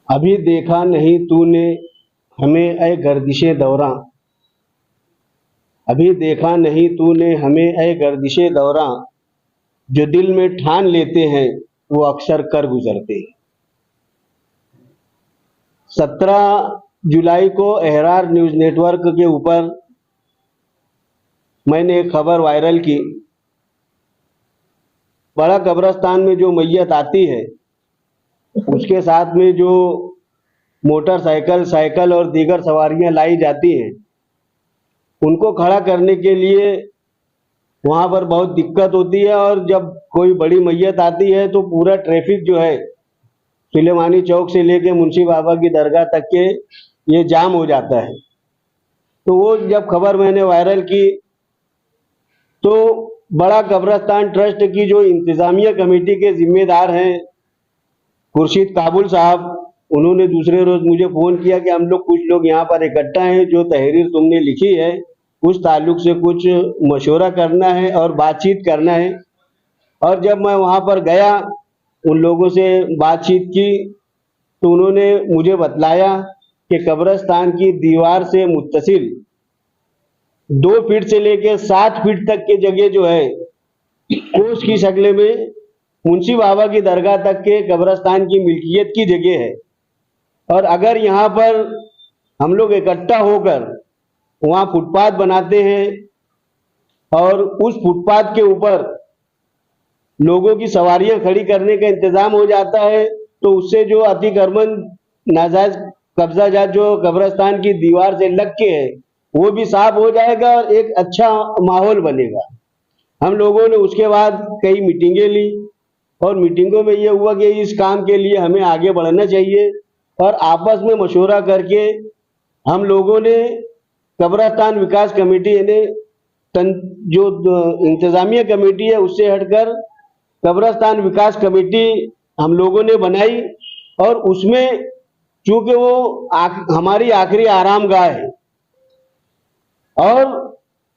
अभी देखा नहीं तूने हमें ऐ गर्दिशे दौरां, अभी देखा नहीं तूने हमें ऐ गर्दिशे दौरां, जो दिल में ठान लेते हैं वो अक्सर कर गुजरते हैं। 17 जुलाई को एहरार न्यूज नेटवर्क के ऊपर मैंने एक खबर वायरल की। बड़ा कब्रिस्तान में जो मैयत आती है उसके साथ में जो मोटरसाइकिल, साइकिल और दीगर सवारियां लाई जाती हैं, उनको खड़ा करने के लिए वहां पर बहुत दिक्कत होती है। और जब कोई बड़ी मैयत आती है तो पूरा ट्रैफिक जो है सुलेमानी चौक से लेके मुंशी बाबा की दरगाह तक के ये जाम हो जाता है। तो वो जब खबर मैंने वायरल की तो बड़ा कब्रिस्तान ट्रस्ट की जो इंतजामिया कमेटी के जिम्मेदार हैं खुर्शीद काबुल साहब, उन्होंने दूसरे रोज मुझे फोन किया कि हम लोग कुछ लोग यहाँ पर इकट्ठा हैं, जो तहरीर तुमने लिखी है उस ताल्लुक से कुछ मशवरा करना है और बातचीत करना है। और जब मैं वहाँ पर गया, उन लोगों से बातचीत की, तो उन्होंने मुझे बतलाया कि कब्रिस्तान की दीवार से मुत्तसिल 2 फीट से लेकर 7 फीट तक की जगह जो है कोस की शक्ल में मुंशी बाबा की दरगाह तक के कब्रिस्तान की मिल्कियत की जगह है। और अगर यहाँ पर हम लोग इकट्ठा होकर वहाँ फुटपाथ बनाते हैं और उस फुटपाथ के ऊपर लोगों की सवारियां खड़ी करने का इंतजाम हो जाता है, तो उससे जो अतिक्रमण नाजायज कब्जाजात जो कब्रिस्तान की दीवार से लग के है वो भी साफ हो जाएगा और एक अच्छा माहौल बनेगा। हम लोगों ने उसके बाद कई मीटिंगें ली और मीटिंगों में ये हुआ कि इस काम के लिए हमें आगे बढ़ना चाहिए। और आपस में मशवरा करके हम लोगों ने कब्रिस्तान विकास कमेटी यानी जो इंतजामिया कमेटी है उससे हटकर कब्रिस्तान विकास कमेटी हम लोगों ने बनाई। और उसमें चूंकि वो हमारी आखिरी आरामगाह है और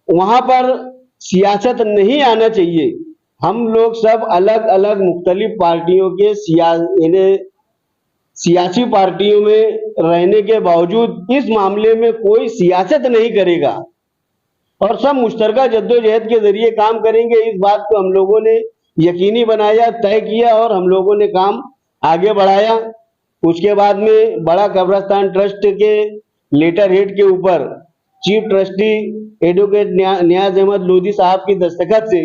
वहां पर सियासत नहीं आना चाहिए। हम लोग सब अलग अलग मुख्तलिफ पार्टियों के सियासी पार्टियों में रहने के बावजूद इस मामले में कोई सियासत नहीं करेगा और सब मुश्तरका जद्दोजहद के जरिए काम करेंगे। इस बात को हम लोगों ने यकीनी बनाया, तय किया और हम लोगों ने काम आगे बढ़ाया। उसके बाद में बड़ा कब्रिस्तान ट्रस्ट के लेटर हेड के ऊपर चीफ ट्रस्टी एडवोकेट नियाज अहमद लोधी साहब की दस्तखत से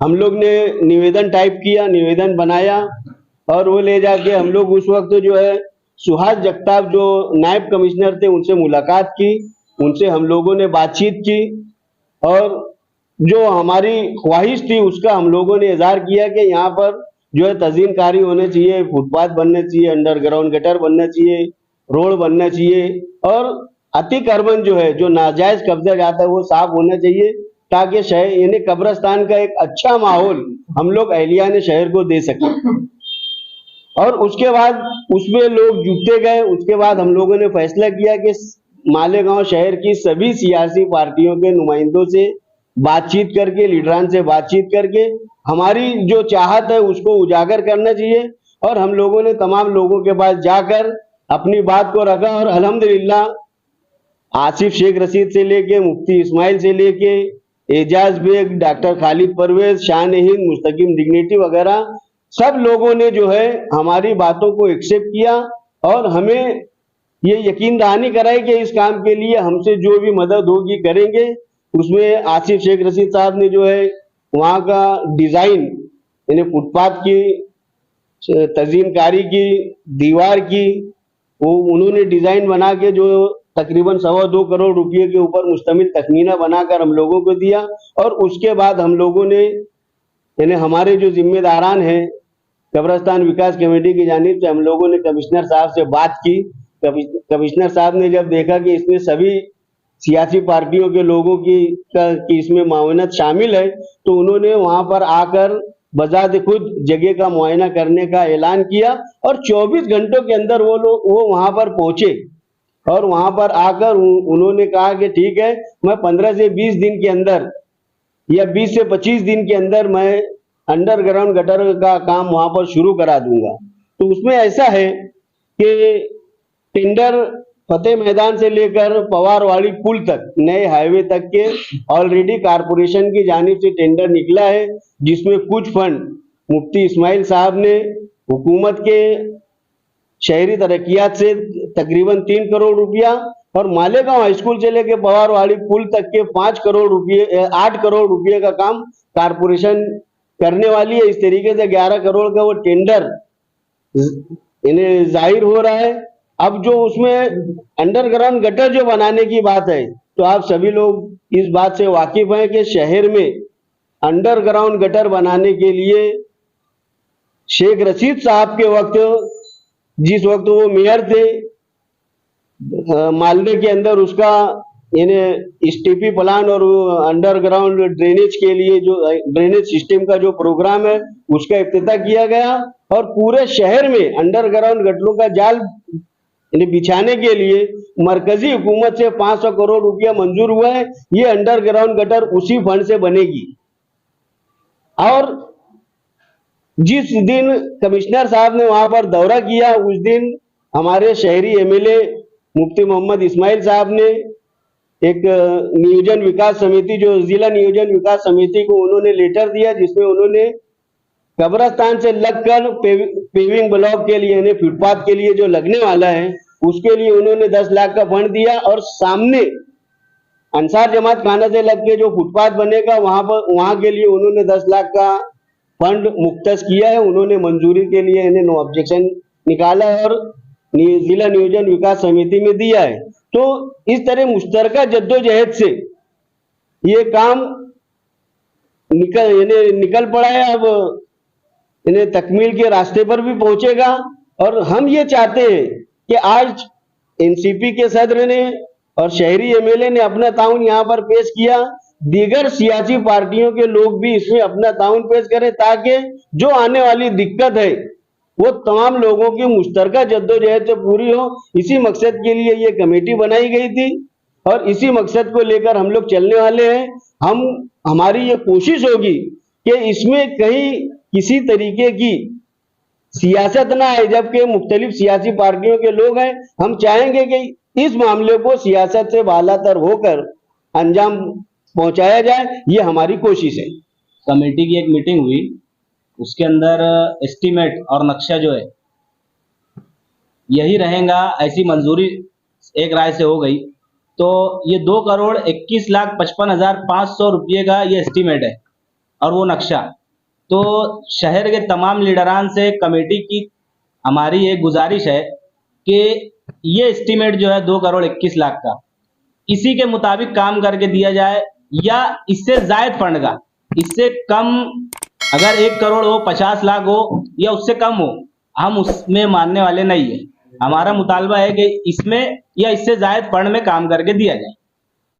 हम लोग ने निवेदन टाइप किया, निवेदन बनाया और वो ले जाके हम लोग उस वक्त जो है सुहास जगताप जो नायब कमिश्नर थे उनसे मुलाकात की, उनसे हम लोगों ने बातचीत की और जो हमारी ख्वाहिश थी उसका हम लोगों ने इजहार किया कि यहाँ पर जो है तज़ीनकारी होने चाहिए, फुटपाथ बनने चाहिए, अंडरग्राउंड गटर बनना चाहिए, रोड बनना चाहिए और अतिक्रमण जो है जो नाजायज कब्जा जाता है वो साफ होना चाहिए, ताकि शहर यानी कब्रिस्तान का एक अच्छा माहौल हम लोग अहलियाने शहर को दे सकें। और उसके बाद उसमें लोग जुटते गए। उसके बाद हम लोगों ने फैसला किया कि मालेगांव शहर की सभी सियासी पार्टियों के नुमाइंदों से बातचीत करके, लीडरान से बातचीत करके हमारी जो चाहत है उसको उजागर करना चाहिए। और हम लोगों ने तमाम लोगों के पास जाकर अपनी बात को रखा और अल्हम्दुलिल्लाह आसिफ शेख रशीद से लेके मुफ्ती इस्माइल से लेके एजाज बेग, डॉक्टर खालिद परवेज, शान हिंद, मुस्तकिम डिग्निटी वगैरह सब लोगों ने जो है हमारी बातों को एक्सेप्ट किया और हमें ये यकीन दहानी कराई कि इस काम के लिए हमसे जो भी मदद होगी करेंगे। उसमें आसिफ शेख रशीद साहब ने जो है वहाँ का डिजाइन यानी फुटपाथ की, तज़ीनकारी की, दीवार की, वो उन्होंने डिजाइन बना के जो तकरीबन 2.25 करोड़ रुपए के ऊपर मुश्तमिल तखमीना बनाकर हम लोगों को दिया। और उसके बाद हम लोगों ने यानी हमारे जो जिम्मेदारान हैं कब्रिस्तान विकास कमेटी की जानिब से हम लोगों ने कमिश्नर साहब से बात की। कमिश्नर साहब ने जब देखा कि इसमें सभी सियासी पार्टियों के लोगों की इसमें मावनत शामिल है, तो उन्होंने वहां पर आकर बजात खुद जगह का मुआयना करने का ऐलान किया और 24 घंटों के अंदर वो वहां पर पहुंचे और वहां पर आकर उन्होंने कहा कि ठीक है, मैं 15 से 20 दिन के अंदर या 20 से 25 दिन के अंदर मैं अंडरग्राउंड गटर का काम वहां पर शुरू करा दूंगा। तो उसमें ऐसा है कि टेंडर फतेह मैदान से लेकर पवारवाड़ी पुल तक नए हाईवे तक के ऑलरेडी कारपोरेशन की जानिब से टेंडर निकला है, जिसमें कुछ फंड मुफ्ती इस्माइल साहब ने हुकूमत के शहरी तरक्कियात से तकरीबन 3 करोड़ रुपया और मालेगांव हाई स्कूल से लेकर पवारवाड़ी पुल तक के 8 करोड़ रुपये का काम कारपोरेशन करने वाली है। इस तरीके से 11 करोड़ का वो टेंडर इन्हें जाहिर हो रहा है। अब जो उसमें अंडरग्राउंड गटर जो बनाने की बात है, तो आप सभी लोग इस बात से वाकिफ हैं कि शहर में अंडरग्राउंड गटर बनाने के लिए शेख रशीद साहब के वक्त, जिस वक्त वो मेयर थे, मालवे के अंदर उसका इन्हें स्टीपी प्लान और अंडरग्राउंड ड्रेनेज के लिए जो ड्रेनेज सिस्टम का जो प्रोग्राम है उसका इफ्तिताह किया गया और पूरे शहर में अंडरग्राउंड गटरों का जाल इन्हें बिछाने के लिए मरकजी हुकूमत से 500 करोड़ रुपया मंजूर हुआ है। ये अंडरग्राउंड गटर उसी फंड से बनेगी। और जिस दिन कमिश्नर साहब ने वहां पर दौरा किया, उस दिन हमारे शहरी एमएलए मुफ्ती मोहम्मद इस्माइल साहब ने एक नियोजन विकास समिति, जो जिला नियोजन विकास समिति को उन्होंने लेटर दिया, जिसमें उन्होंने कब्रस्तान से लगकर पेविंग ब्लॉक के लिए, यानी फुटपाथ के लिए जो लगने वाला है, उसके लिए उन्होंने 10 लाख का फंड दिया और सामने अंसार जमात खाना से लग के जो फुटपाथ बनेगा वहां के लिए उन्होंने 10 लाख का फंड मुख्तस किया है। उन्होंने मंजूरी के लिए इन्हें नो ऑब्जेक्शन निकाला है और जिला नियोजन विकास समिति में दिया है। तो इस तरह मुश्तरका जद्दोजहद से ये काम निकल पड़ा है। अब इन्हें तकमील के रास्ते पर भी पहुंचेगा और हम ये चाहते हैं कि आज एनसीपी के सदर ने और शहरी एमएलए ने अपना ताउन यहाँ पर पेश किया, दीगर सियासी पार्टियों के लोग भी इसमें अपना ताउन पेश करें, ताकि जो आने वाली दिक्कत है वो तमाम लोगों की मुश्तरका जद्दोजहद से पूरी हो। इसी मकसद के लिए ये कमेटी बनाई गई थी और इसी मकसद को लेकर हम लोग चलने वाले हैं। हमारी ये कोशिश होगी कि इसमें कहीं किसी तरीके की सियासत ना है, जबकि मुख्तलिफ सियासी पार्टियों के लोग हैं। हम चाहेंगे कि इस मामले को सियासत से बालातर होकर अंजाम पहुंचाया जाए, ये हमारी कोशिश है। कमेटी की एक मीटिंग हुई, उसके अंदर एस्टीमेट और नक्शा जो है यही रहेगा, ऐसी मंजूरी एक राय से हो गई। तो ये 2,21,55,500 रुपये का ये एस्टीमेट है और वो नक्शा। तो शहर के तमाम लीडरान से कमेटी की हमारी एक गुजारिश है कि ये एस्टीमेट जो है 2,21,00,000 का, इसी के मुताबिक काम करके दिया जाए, या इससे जायद फंड का, इससे कम अगर 1 करोड़ हो, 50 लाख हो या उससे कम हो, हम उसमें मानने वाले नहीं है। हमारा मुतालबा है कि इसमें या इससे जायद फंड में काम करके दिया जाए।